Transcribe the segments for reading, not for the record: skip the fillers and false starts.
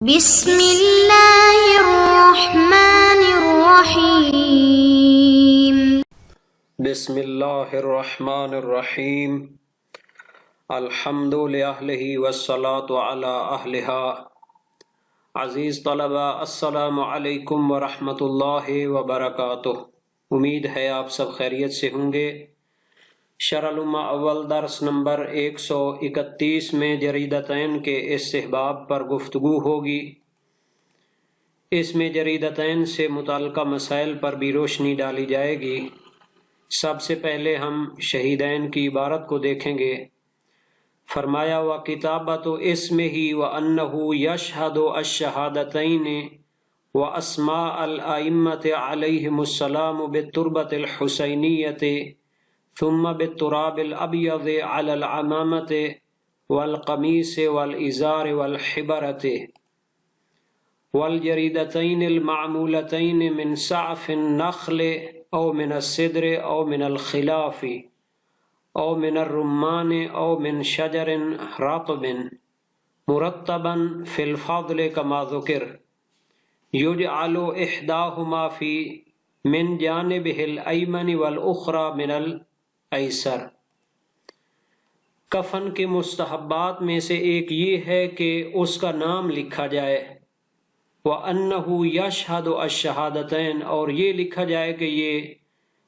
بسم اللہ الرحمن الرحیم بسم اللہ الرحمن الرحیم الحمد لأہلہ والصلاة علی اہلہا۔ عزیز طلبہ، السلام علیکم ورحمۃ اللہ وبرکاتہ۔ امید ہے آپ سب خیریت سے ہوں گے۔ شرح الامہ اول درس نمبر 131 میں جریدتین کے استحباب پر گفتگو ہوگی۔ اس میں جریدتین سے متعلقہ مسائل پر بھی روشنی ڈالی جائے گی۔ سب سے پہلے ہم شہیدین کی عبارت کو دیکھیں گے۔ فرمایا وَكِتَابَةُ اسمہ وَأَنَّهُ يَشْهَدُ الشَّهَادَتَيْنِ وَأَسْمَاءَ الْأَئِمَّةِ عَلَيْهِمُ السَّلَامُ بِالتُّرْبَةِ الْحُسَيْنِيَّةِ ثم بالتراب الابيض على العمامة والقميص والإزار والحبرة والجريدتين المعمولتين من سعف النخل أو من السدر أو من الخلاف أو من الرمان أو من شجر رطب مرتبا في الفضل كما ذكر يجعل إحداهما في من جانبه الأيمن والأخرى من ایسر۔ کفن کے مستحبات میں سے ایک یہ ہے کہ اس کا نام لکھا جائے، وَأَنَّهُ يَشْهَدُ الشَّهَادَتَيْن، اور یہ لکھا جائے کہ یہ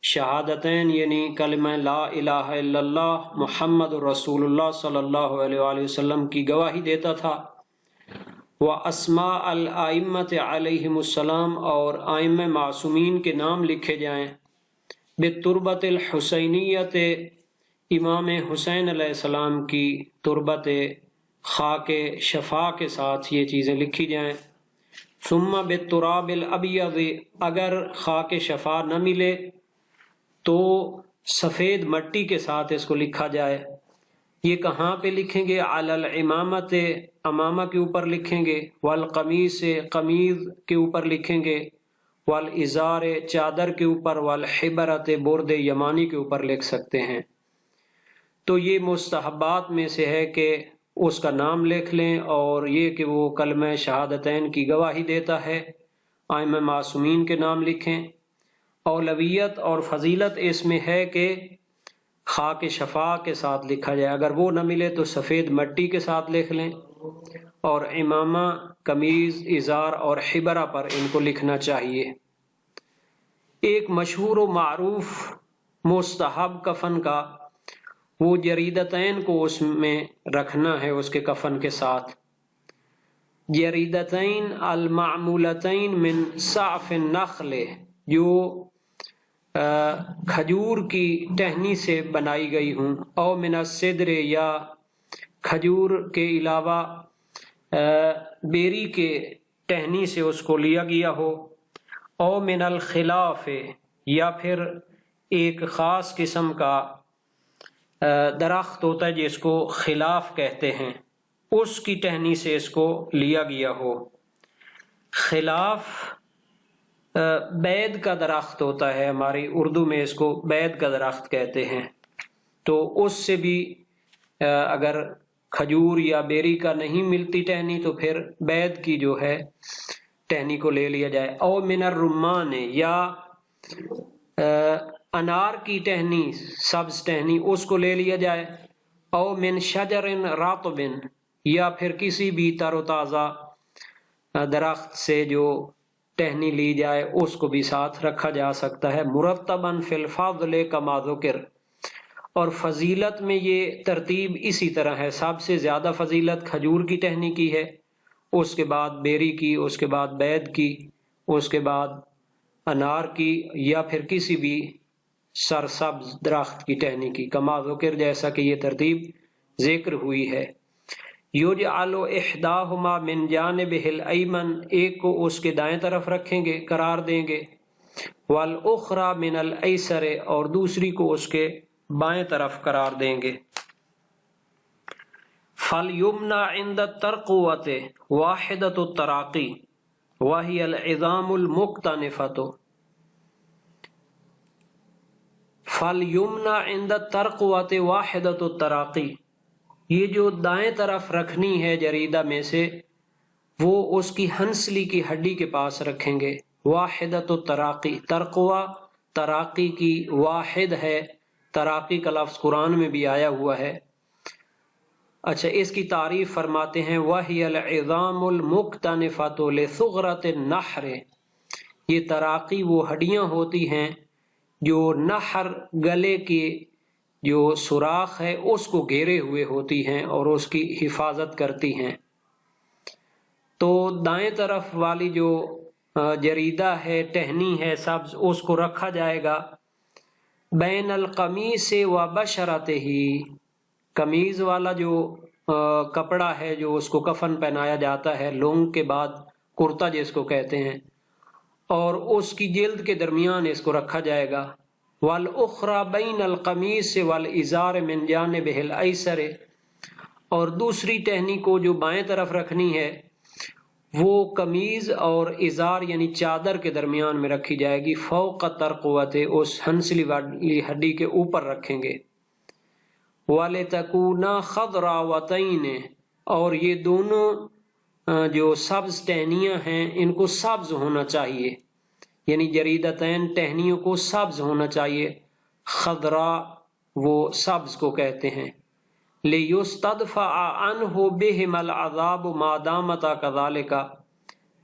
شہادتین یعنی کلمہ لا الہ الا اللہ محمد رسول اللہ صلی اللہ علیہ وآلہ وسلم کی گواہی دیتا تھا۔ وَأَسْمَاءَ الْأَئِمَّةِ عَلَيْهِمُ السَّلَامُ، اور ائمہ معصومین کے نام لکھے جائیں۔ بالتربۃ الحسینیت، امام حسین علیہ السلام کی تربت خاک شفا کے ساتھ یہ چیزیں لکھی جائیں۔ ثم بالتراب الابیض، اگر خاک شفا نہ ملے تو سفید مٹی کے ساتھ اس کو لکھا جائے۔ یہ کہاں پہ لکھیں گے؟ علی الامامت، امامہ کے اوپر لکھیں گے، والقمیص، قمیض کے اوپر لکھیں گے، والازار، چادر کے اوپر، والحبرت، برد یمانی کے اوپر لکھ سکتے ہیں۔ تو یہ مستحبات میں سے ہے کہ اس کا نام لکھ لیں، اور یہ کہ وہ کلمہ شہادتین کی گواہی دیتا ہے، ائمہ معصومین کے نام لکھیں۔ اولویت اور فضیلت اس میں ہے کہ خاک شفا کے ساتھ لکھا جائے، اگر وہ نہ ملے تو سفید مٹی کے ساتھ لکھ لیں، اور امامہ، قمیض، ازار اور حبرہ پر ان کو لکھنا چاہیے۔ ایک مشہور و معروف مستحب کفن کا، وہ جریدتین کو اس میں رکھنا ہے اس کے کفن کے ساتھ۔ جریدتین المعمولتین من سعف النخل، جو کھجور کی ٹہنی سے بنائی گئی ہوں، او من السدر، یا کھجور کے علاوہ بیری کے ٹہنی سے اس کو لیا گیا ہو، او من الخلاف، یا پھر ایک خاص قسم کا درخت ہوتا ہے جس کو خلاف کہتے ہیں، اس کی ٹہنی سے اس کو لیا گیا ہو۔ خلاف بید کا درخت ہوتا ہے، ہماری اردو میں اس کو بید کا درخت کہتے ہیں، تو اس سے بھی اگر کھجور یا بیری کا نہیں ملتی ٹہنی تو پھر بید کی جو ہے ٹہنی کو لے لیا جائے۔ او من الرمان، یا انار کی ٹہنی، سبز ٹہنی، اس کو لے لیا جائے۔ او من شجر رطب، یا پھر کسی بھی تر و تازہ درخت سے جو ٹہنی لی جائے اس کو بھی ساتھ رکھا جا سکتا ہے۔ مرتبا فی الفضل کما ذکر، اور فضیلت میں یہ ترتیب اسی طرح ہے، سب سے زیادہ فضیلت کھجور کی ٹہنی کی ہے، اس کے بعد بیری کی، اس کے بعد بید کی، اس کے بعد انار کی، یا پھر کسی بھی سرسبز درخت کی ٹہنی کی، کما ذکر، جیسا کہ یہ ترتیب ذکر ہوئی ہے۔ یجعل احداہما من جانبہ الایمن، ایک کو اس کے دائیں طرف رکھیں گے، قرار دیں گے، والاخری من الایسر، اور دوسری کو اس کے بائیں طرف قرار دیں گے۔ فَلْيُمْنَعْ عِنْدَ التَّرْقُوَةِ وَاحِدَةُ التَّرَاقِي وَهِيَ الْعِظَامُ الْمُقْتَنِفَةُ۔ فَلْيُمْنَعْ عِنْدَ التَّرْقُوَةِ وَاحِدَةُ التَّرَاقِي، یہ جو دائیں طرف رکھنی ہے جریدہ میں سے، وہ اس کی ہنسلی کی ہڈی کے پاس رکھیں گے۔ واحدۃ التراقی، ترقوہ تراقی کی واحد ہے، تراقی کا لفظ قرآن میں بھی آیا ہوا ہے۔ اچھا، اس کی تعریف فرماتے ہیں وَهِيَ الْعِظَامُ الْمُقْتَنِفَةُ لِثُغْرَةِ النَّحْرِ، یہ تراقی وہ ہڈیاں ہوتی ہیں جو نحر گلے کے جو سوراخ ہے اس کو گھیرے ہوئے ہوتی ہیں اور اس کی حفاظت کرتی ہیں۔ تو دائیں طرف والی جو جریدہ ہے، ٹہنی ہے سبز، اس کو رکھا جائے گا بین القمیص و بشرتہ، قمیض والا جو کپڑا ہے جو اس کو کفن پہنایا جاتا ہے لونگ کے بعد، کرتا جس کو کہتے ہیں، اور اس کی جلد کے درمیان اس کو رکھا جائے گا۔ والاخری بین القمیص والازار من جانبہ الایسر، اور دوسری ٹہنی کو جو بائیں طرف رکھنی ہے وہ قمیض اور ازار یعنی چادر کے درمیان میں رکھی جائے گی، فوق ترقوت، اس ہنسلی والی ہڈی کے اوپر رکھیں گے۔ وَلِتَكُونَا خَضْرَاوَتَيْنِ، اور یہ دونوں جو سبز ٹہنیاں ہیں ان کو سبز ہونا چاہیے، یعنی جریدتین ٹہنیوں کو سبز ہونا چاہیے، خضرا وہ سبز کو کہتے ہیں۔ لِيُسْتَدْفَعَ عَنْهُ بِهِمَ الْعَذَابُ مَا دَامَتَا كَذَلِكَ،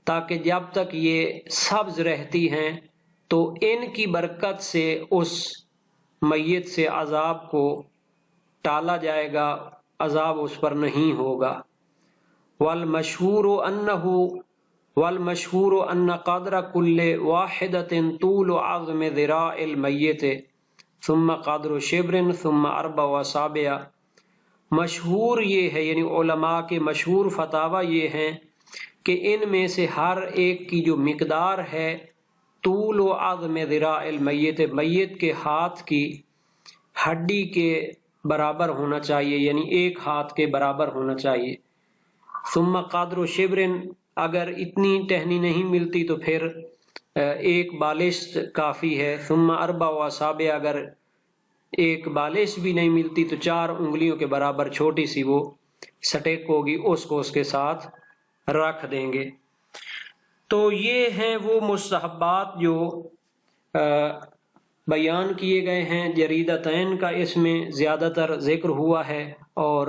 تاکہ جب تک یہ سبز رہتی ہیں تو ان کی برکت سے اس میت سے عذاب کو ٹالا جائے گا، عذاب اس پر نہیں ہوگا۔ والمشہور ان قدر کل واحدۃ طول عظم ذراع المیت ثم قدر شبر ثم 4 اصابع، مشہور یہ ہے، یعنی علماء کے مشہور فتاوی یہ ہیں کہ ان میں سے ہر ایک کی جو مقدار ہے طول و عظم ذراع المیت، میت کے ہاتھ کی ہڈی کے برابر ہونا چاہیے، یعنی ایک ہاتھ کے برابر ہونا چاہیے۔ ثم قدر شبر، اگر اتنی ٹہنی نہیں ملتی تو پھر ایک بالشت کافی ہے۔ ثم 4 اصابع، اگر ایک بالش بھی نہیں ملتی تو 4 انگلیوں کے برابر چھوٹی سی وہ سٹیک ہوگی، اس کو اس کے ساتھ رکھ دیں گے۔ تو یہ ہیں وہ مستحبات جو بیان کیے گئے ہیں۔ جریدتین کا اس میں زیادہ تر ذکر ہوا ہے، اور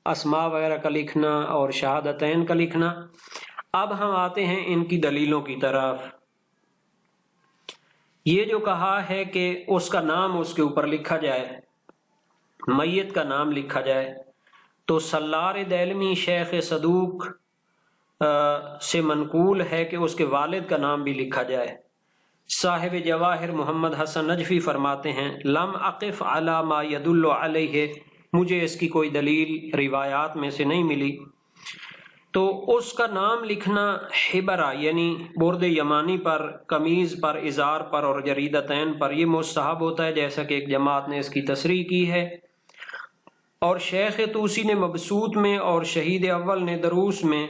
اسماء وغیرہ کا لکھنا اور شہادتین کا لکھنا۔ اب ہم آتے ہیں ان کی دلیلوں کی طرف۔ یہ جو کہا ہے کہ اس کا نام اس کے اوپر لکھا جائے، میت کا نام لکھا جائے، تو سلار دیلمی شیخ صدوق سے منقول ہے کہ اس کے والد کا نام بھی لکھا جائے۔ صاحب جواہر محمد حسن نجفی فرماتے ہیں لم اقف علی ما یدل علیہ، مجھے اس کی کوئی دلیل روایات میں سے نہیں ملی۔ تو اس کا نام لکھنا حبرہ یعنی برد یمانی پر، قمیض پر، ازار پر اور جریدتین پر یہ مستحب ہوتا ہے، جیسا کہ ایک جماعت نے اس کی تصریح کی ہے۔ اور شیخ طوسی نے مبسوط میں اور شہید اول نے دروس میں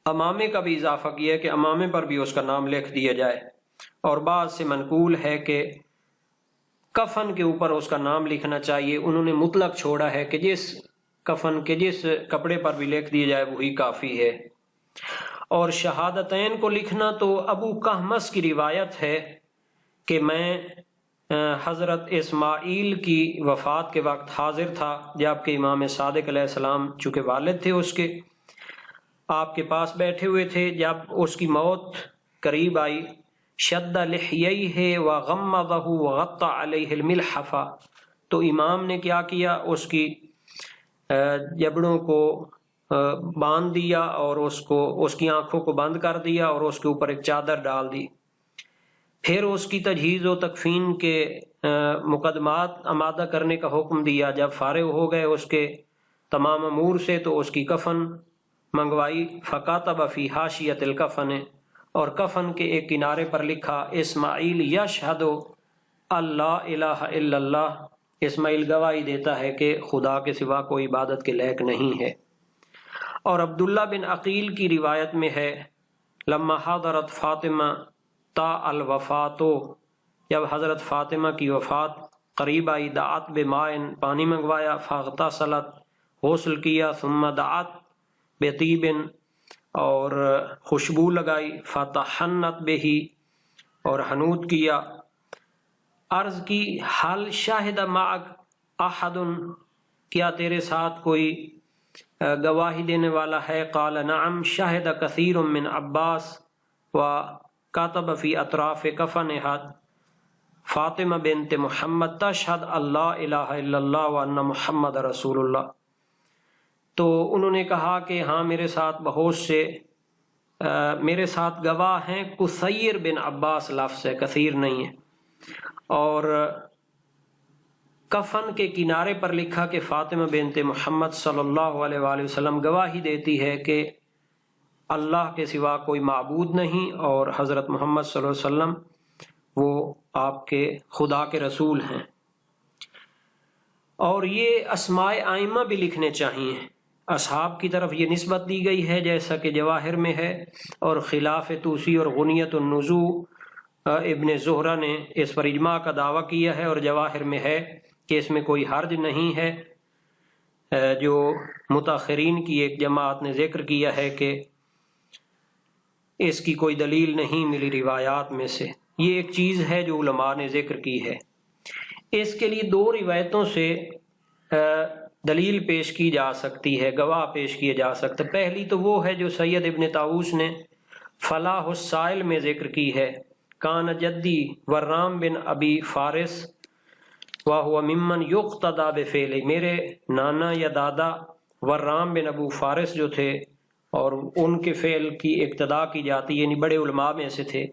امامے کا بھی اضافہ کیا ہے کہ امامے پر بھی اس کا نام لکھ دیا جائے۔ اور بعض سے منقول ہے کہ کفن کے اوپر اس کا نام لکھنا چاہیے، انہوں نے مطلق چھوڑا ہے کہ جس کفن کے جس کپڑے پر بھی لکھ دیا جائے وہی کافی ہے۔ اور شہادتین کو لکھنا تو ابو کہمس کی روایت ہے کہ میں حضرت اسماعیل کی وفات کے وقت حاضر تھا، جبکہ امام صادق علیہ السلام چونکہ والد تھے اس کے، آپ کے پاس بیٹھے ہوئے تھے۔ جب اس کی موت قریب آئی، شد لحییہ وغمضہ وغطى علیہ الملحف، تو امام نے کیا کیا، اس کی جبڑوں کو باندھ دیا اور اس کی آنکھوں کو بند کر دیا اور اس کے اوپر ایک چادر ڈال دی۔ پھر اس کی تجہیز و تکفین کے مقدمات آمادہ کرنے کا حکم دیا۔ جب فارغ ہو گئے اس کے تمام امور سے تو اس کی کفن منگوائی۔ فکاتب فی حاشیۃ الکفن، اور کفن کے ایک کنارے پر لکھا اسماعیل یشہد اللہ الہ الا اللہ، اسماعیل گواہی دیتا ہے کہ خدا کے سوا کوئی عبادت کے لائق نہیں ہے۔ اور عبداللہ بن عقیل کی روایت میں ہے لما حضرت فاطمہ تا الوفات، جب حضرت فاطمہ کی وفات قریب آئی، دعت بمائن، پانی منگوایا، فاغتسلت، غسل کیا، ثم دعت بطیب، اور خوشبو لگائی، فتحنت بہی اور حنوط کیا، عرض کی حل شاہد معک احد، کیا تیرے ساتھ کوئی گواہی دینے والا ہے؟ قال نعم شاہد کثیر من عباس و کاتب فی اطراف کفنہا فاطمہ بنت محمد تشہد اللہ الہ الا اللہ وان محمد رسول اللہ۔ تو انہوں نے کہا کہ ہاں میرے ساتھ بہت سے میرے ساتھ گواہ ہیں، کثیر بن عباس لفظ ہے، کثیر نہیں ہے، اور کفن کے کنارے پر لکھا کہ فاطمہ بنت محمد صلی اللہ علیہ وآلہ وسلم گواہی دیتی ہے کہ اللہ کے سوا کوئی معبود نہیں اور حضرت محمد صلی اللہ علیہ وسلم وہ آپ کے خدا کے رسول ہیں۔ اور یہ اسماء ائمہ بھی لکھنے چاہیے، اصحاب کی طرف یہ نسبت دی گئی ہے جیسا کہ جواہر میں ہے، اور خلاف توسی اور غنیت النزوع ابن زہرہ نے اس پر اجماع کا دعویٰ کیا ہے، اور جواہر میں ہے کہ اس میں کوئی حرج نہیں ہے۔ جو متاخرین کی ایک جماعت نے ذکر کیا ہے کہ اس کی کوئی دلیل نہیں ملی روایات میں سے، یہ ایک چیز ہے جو علماء نے ذکر کی ہے۔ اس کے لیے دو روایتوں سے دلیل پیش کی جا سکتی ہے، گواہ پیش کیے جا سکتے۔ پہلی تو وہ ہے جو سید ابن طاووس نے فلاح السائل میں ذکر کی ہے، کان جدی ورام بن ابی فارس وَهُوَ ممن يُقْتَدَى بِفِعْلِهِ، میرے نانا یا دادا ورام بن ابو فارس جو تھے اور ان کے فعل کی اقتداء کی جاتی، یعنی بڑے علماء میں سے تھے۔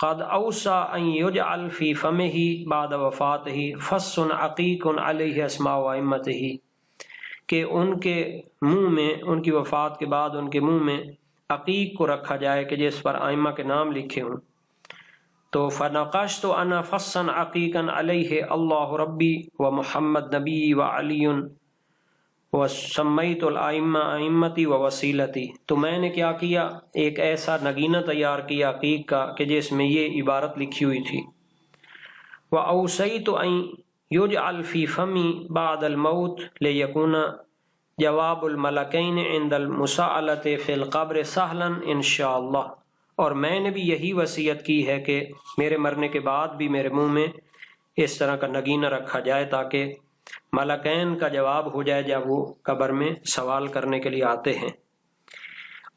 قد اوصى ان يجعل في فمه بعد وفاته فص عقیق علیہ اسماء ائمته، کہ ان کے منہ میں، ان کی وفات کے بعد ان کے منہ میں عقیق کو رکھا جائے کہ جس پر ائمہ کے نام لکھے ہوں۔ تو فنقشت انا فصا عقیقا علیہ اللہ ربی و محمد نبی و علی و سمیت الائمہ ائمتی و وسیلتی، تو میں نے کیا کیا، ایک ایسا نگینہ تیار کیا عقیق کا کہ جس میں یہ عبارت لکھی ہوئی تھی، وَأَوْصَيْتُ أَن يُجْعَلْ فِي فَمِي بَعْدَ الْمَوْتِ لِيَكُونَ جواب الملکین عند المساءلۃ فی القبر سهلا انشاءاللہ، اور میں نے بھی یہی وصیت کی ہے کہ میرے مرنے کے بعد بھی میرے منہ میں اس طرح کا نگینہ رکھا جائے تاکہ ملکین کا جواب ہو جائے جب وہ قبر میں سوال کرنے کے لیے آتے ہیں۔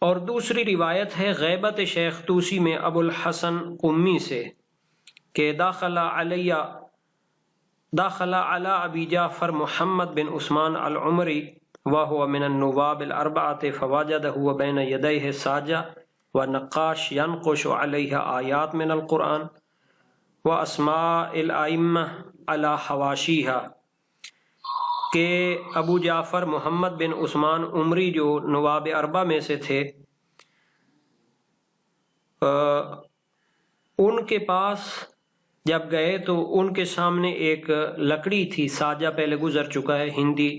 اور دوسری روایت ہے غیبت شیخ طوسی میں ابو الحسن قمی سے کہ داخل علی ابی جعفر محمد بن عثمان العمری وهو من النواب الاربعۃ فوجده بین یدیہ ساجہ ونقاش ینقش علیہ آیات من القرآن واسماء الائمہ علی حواشیہا، کہ ابو جعفر محمد بن عثمان عمری جو نواب اربع میں سے تھے، ان کے پاس جب گئے تو ان کے سامنے ایک لکڑی تھی، ساجہ پہلے گزر چکا ہے، ہندی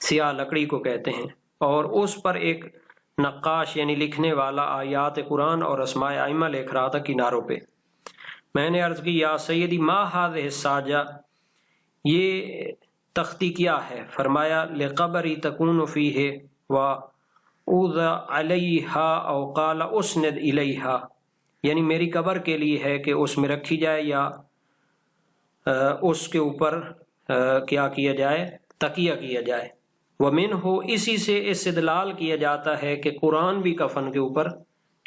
سیاہ لکڑی کو کہتے ہیں، اور اس پر ایک نقاش یعنی لکھنے والا آیات قرآن اور اسماء ائمہ لکھ رہا تھا کناروں پہ۔ میں نے عرض کی یا سیدی ما هذه الساجہ، یہ تختی کیا ہے؟ فرمایا لقبری تکون فیہ وَأُوضَ عَلَيْهَا او قال اسند الیہا، یعنی میری قبر کے لیے ہے کہ اس میں رکھی جائے یا اس کے اوپر کیا کیا جائے، تکیہ کیا جائے۔ وَمِنْهُ، اسی سے استدلال کیا جاتا ہے کہ قرآن بھی کفن کے اوپر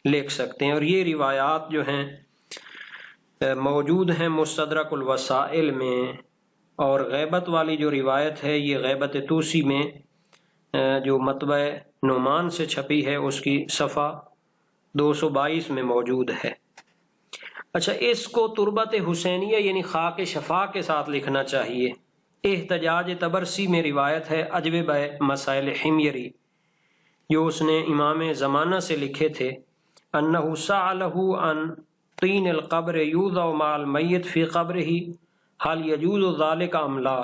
لکھ سکتے ہیں، اور یہ روایات جو ہیں موجود ہیں مستدرک الوسائل میں، اور غیبت والی جو روایت ہے یہ غیبت طوسی میں جو مطبع نعمان سے چھپی ہے اس کی صفحہ 222 میں موجود ہے۔ اچھا، اس کو تربت حسینیہ یعنی خاک شفا کے ساتھ لکھنا چاہیے۔ احتجاج تبرسی میں روایت ہے اجوبہ مسائل حمیری جو اس نے امام زمانہ سے لکھے تھے، انہ سألہ عن طین القبر یوضع مع المیت فی قبرہ حل یجوز ذلک ام لا،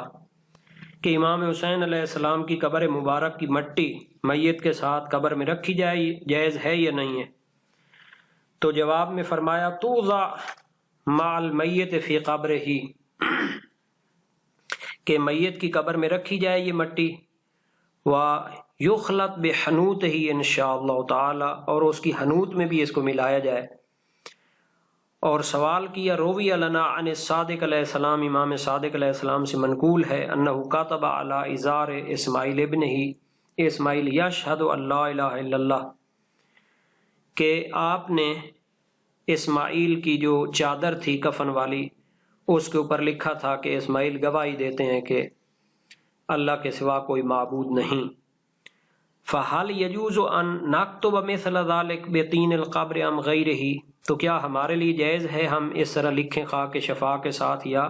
کہ امام حسین علیہ السلام کی قبر مبارک کی مٹی میت کے ساتھ قبر میں رکھی جائے، جائز ہے یا نہیں ہے؟ تو جواب میں فرمایا توضع مع المیت فی قبرہ، کہ میت کی قبر میں رکھی جائے یہ مٹی، یخلط بحنوت ہی انشاءاللہ تعالی، اور اس کی حنوت میں بھی اس کو ملایا جائے۔ اور سوال کیا روی لنا عن صادق علیہ السلام، امام صادق علیہ السلام سے منقول ہے انہ کاتب علی ازار اسماعیل ابن ہی اسماعیل یشہد ان لا الہ الا اللہ، کہ آپ نے اسماعیل کی جو چادر تھی کفن والی اس کے اوپر لکھا تھا کہ اسماعیل گواہی دیتے ہیں کہ اللہ کے سوا کوئی معبود نہیں۔ فَهَلْ يَجُوزُ أَن نَكْتُبَ مِثْلَ ذَلِكَ بِطِينِ الْقَبْرِ أَمْ غَيْرِهِ، تو کیا ہمارے لیے جائز ہے ہم اس طرح لکھیں خاک شفا کے ساتھ یا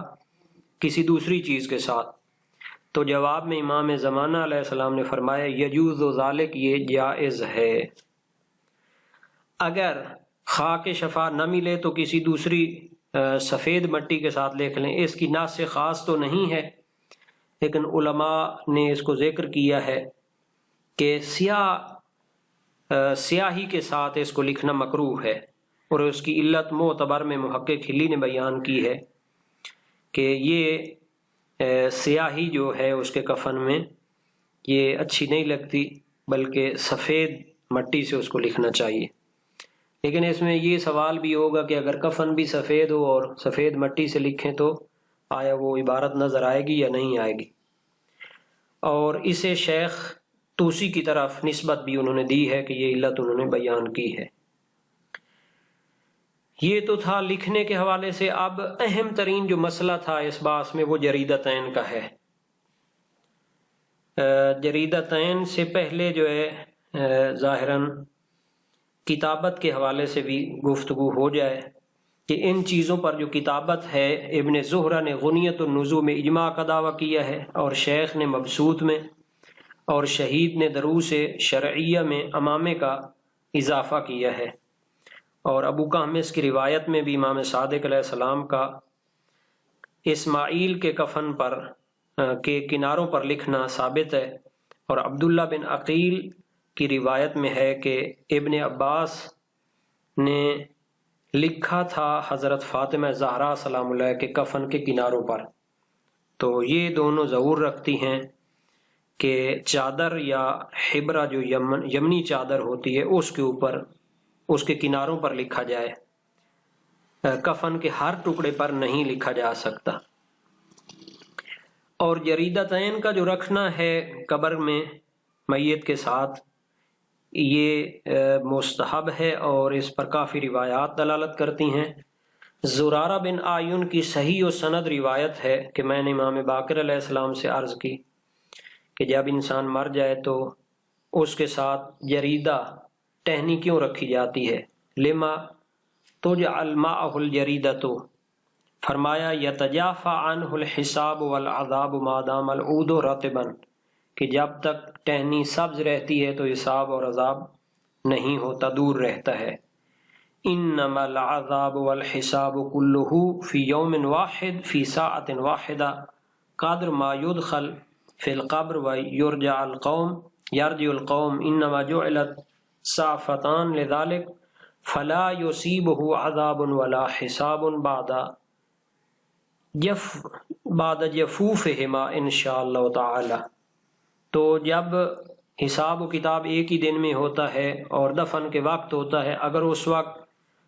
کسی دوسری چیز کے ساتھ؟ تو جواب میں امام زمانہ علیہ السلام نے فرمایا یجوز ذالک، یہ جائز ہے۔ اگر خاک شفا نہ ملے تو کسی دوسری سفید مٹی کے ساتھ لکھ لیں، اس کی ناس سے خاص تو نہیں ہے، لیکن علماء نے اس کو ذکر کیا ہے کہ سیاہی کے ساتھ اس کو لکھنا مکروہ ہے، اور اس کی علت معتبر میں محقق خلی نے بیان کی ہے کہ یہ سیاہی جو ہے اس کے کفن میں یہ اچھی نہیں لگتی، بلکہ سفید مٹی سے اس کو لکھنا چاہیے۔ لیکن اس میں یہ سوال بھی ہوگا کہ اگر کفن بھی سفید ہو اور سفید مٹی سے لکھیں تو آیا وہ عبارت نظر آئے گی یا نہیں آئے گی؟ اور اسے شیخ توسی کی طرف نسبت بھی انہوں نے دی ہے کہ یہ علت انہوں نے بیان کی ہے۔ یہ تو تھا لکھنے کے حوالے سے۔ اب اہم ترین جو مسئلہ تھا اس باس میں وہ جریدتین کا ہے۔ جریدتین سے پہلے جو ہے ظاہراً کتابت کے حوالے سے بھی گفتگو ہو جائے کہ ان چیزوں پر جو کتابت ہے، ابن زہرہ نے غنیت النزوع میں اجماع کا دعویٰ کیا ہے، اور شیخ نے مبسوط میں، اور شہید نے دروس شرعیہ میں امامے کا اضافہ کیا ہے، اور ابو قحمص کی روایت میں بھی امام صادق علیہ السلام کا اسماعیل کے کفن پر کے کناروں پر لکھنا ثابت ہے، اور عبداللہ بن عقیل کی روایت میں ہے کہ ابن عباس نے لکھا تھا حضرت فاطمہ زہرا سلام اللہ کے کفن کے کناروں پر۔ تو یہ دونوں ظہور رکھتی ہیں کہ چادر یا حبرہ جو یمنی چادر ہوتی ہے اس کے اوپر اس کے کناروں پر لکھا جائے، کفن کے ہر ٹکڑے پر نہیں لکھا جا سکتا۔ اور جریدتین کا جو رکھنا ہے قبر میں میت کے ساتھ، یہ مستحب ہے اور اس پر کافی روایات دلالت کرتی ہیں۔ زرارہ بن آیون کی صحیح و سند روایت ہے کہ میں نے امام باقر علیہ السلام سے عرض کی کہ جب انسان مر جائے تو اس کے ساتھ جریدہ ٹہنی کیوں رکھی جاتی ہے؟ لما تجعل معہ الجریدۃ، فرمایا یتجافی عنہ الحساب والعذاب ما دام العود رطبا، کہ جب تک ٹہنی سبز رہتی ہے تو حساب اور عذاب نہیں ہوتا، دور رہتا ہے۔ انما العذاب والحساب کلہ فی یوم واحد فی ساعۃ واحدہ قدر ما یدخل فی القبر ویرجع القوم انما جعلت صافتان لذلك فلا يصيبه عذاب ولا حساب بعد جفوفهما انشاء اللہ تعالی۔ تو جب حساب و کتاب ایک ہی دن میں ہوتا ہے اور دفن کے وقت ہوتا ہے، اگر اس وقت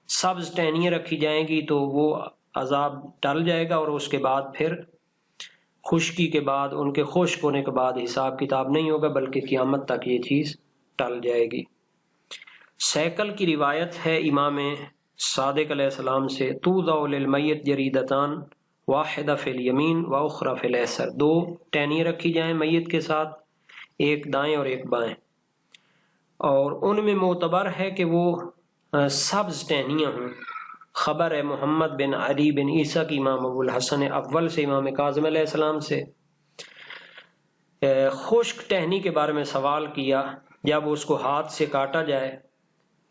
سبز ٹہنیاں رکھی جائیں گی تو وہ عذاب ٹل جائے گا، اور اس کے بعد پھر خشکی کے بعد ان کے خشک ہونے کے بعد حساب کتاب نہیں ہوگا، بلکہ قیامت تک یہ چیز ٹل جائے گی۔ سیکل کی روایت ہے امام صادق علیہ السلام سے توضع للمیت جریدتان واحدہ فی الیمین و اخری فی الایسر، دو ٹہنیاں رکھی جائیں میت کے ساتھ، ایک دائیں اور ایک بائیں، اور ان میں معتبر ہے کہ وہ سبز ٹہنیاں ہوں۔ خبر ہے محمد بن علی بن عیسیٰ کی امام ابو الحسن اول سے امام کاظم علیہ السلام سے۔ خشک ٹہنی کے بارے میں سوال کیا، جب اس کو ہاتھ سے کاٹا جائے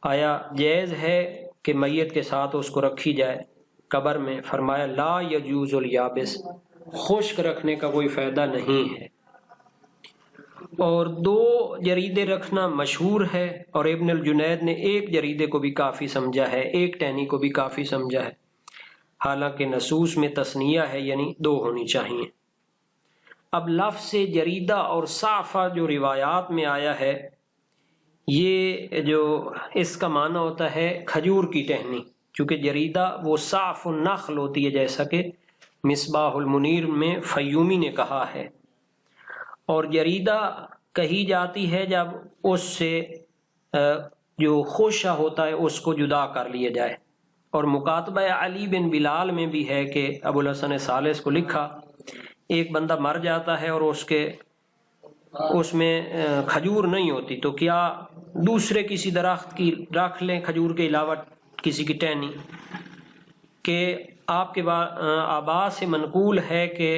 آیا جائز ہے کہ میت کے ساتھ اس کو رکھی جائے قبر میں؟ فرمایا لا یجوز الیابس، خشک رکھنے کا کوئی فائدہ نہیں ہے۔ اور دو جریدے رکھنا مشہور ہے، اور ابن الجنید نے ایک جریدے کو بھی کافی سمجھا ہے، ایک ٹہنی کو بھی کافی سمجھا ہے، حالانکہ نصوص میں تثنیہ ہے، یعنی دو ہونی چاہیے۔ اب لفظ جریدہ اور صافہ جو روایات میں آیا ہے، یہ جو اس کا معنی ہوتا ہے کھجور کی ٹہنی، چونکہ جریدہ وہ صاف النخل ہوتی ہے، جیسا کہ مصباح المنیر میں فیومی نے کہا ہے. اور جریدہ کہی جاتی ہے جب اس سے جو خوشہ ہوتا ہے اس کو جدا کر لیا جائے. اور مکاتبہ علی بن بلال میں بھی ہے کہ ابو الحسن ثالث کو لکھا، ایک بندہ مر جاتا ہے اور اس میں کھجور نہیں ہوتی، تو کیا دوسرے کسی درخت کی رکھ لیں کھجور کے علاوہ کسی کی ٹہنی، کہ آپ کے آبا سے منقول ہے کہ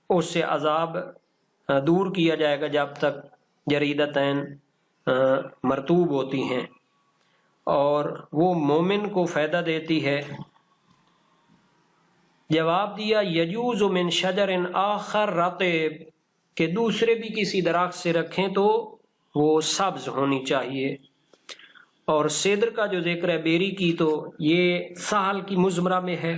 اس سے عذاب دور کیا جائے گا جب تک جریدتین مرطوب ہوتی ہیں اور وہ مومن کو فائدہ دیتی ہے. جواب دیا یجوز من شجر آخر رطب، کہ دوسرے بھی کسی درخت سے رکھیں تو وہ سبز ہونی چاہیے. اور سدر کا جو ذکر ہے بیری کی، تو یہ سہل کی مزمرہ میں ہے،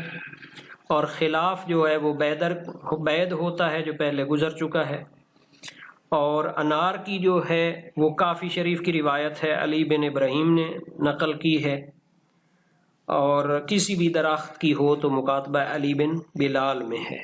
اور خلاف جو ہے وہ بید ہوتا ہے جو پہلے گزر چکا ہے. اور انار کی جو ہے وہ کافی شریف کی روایت ہے، علی بن ابراہیم نے نقل کی ہے. اور کسی بھی درخت کی ہو تو مکاتبہ علی بن بلال میں ہے.